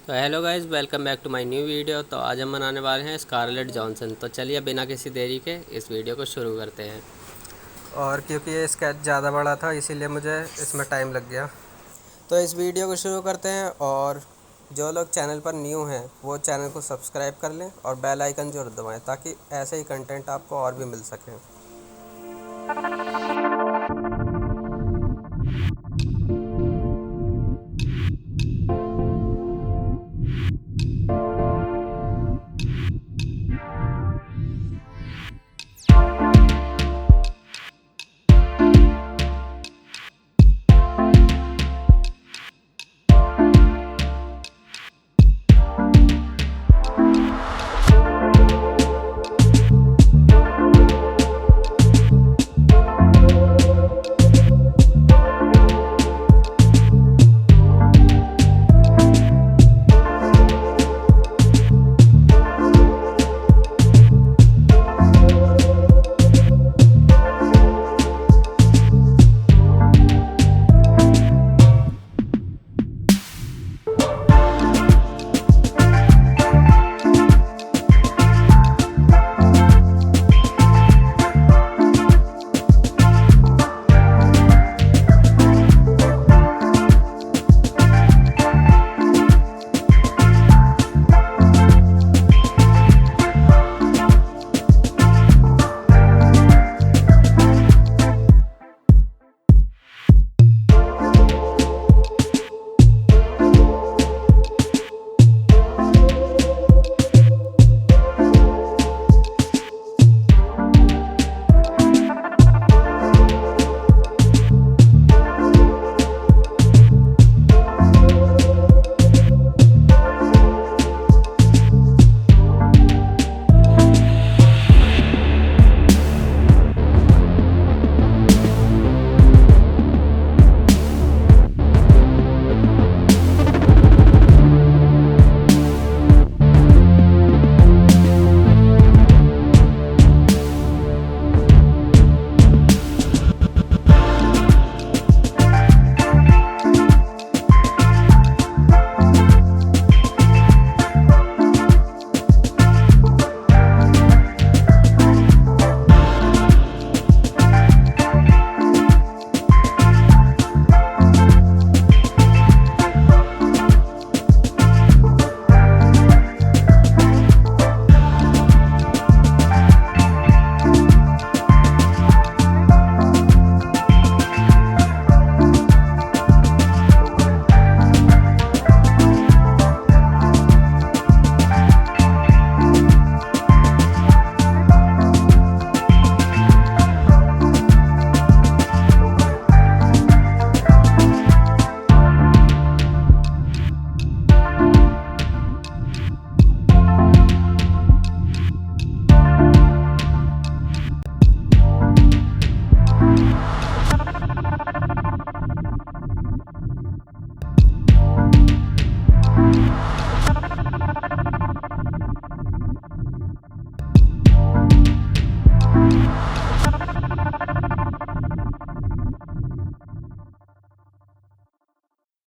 तो hello guys, welcome back to my new video. तो आज हम बनाने वाले हैं स्कारलेट जॉनसन। तो चलिए बिना किसी देरी के इस वीडियो को शुरू करते हैं। और क्योंकि ये स्केच ज़्यादा बड़ा था इसीलिए मुझे इसमें टाइम लग गया। तो इस वीडियो को शुरू करते हैं। और जो लोग चैनल पर न्यू हैं वो चैनल को सब्सक्राइब कर लें और बेल आइकन जरूर दबाएं ताकि ऐसे ही कंटेंट आपको और भी मिल सके।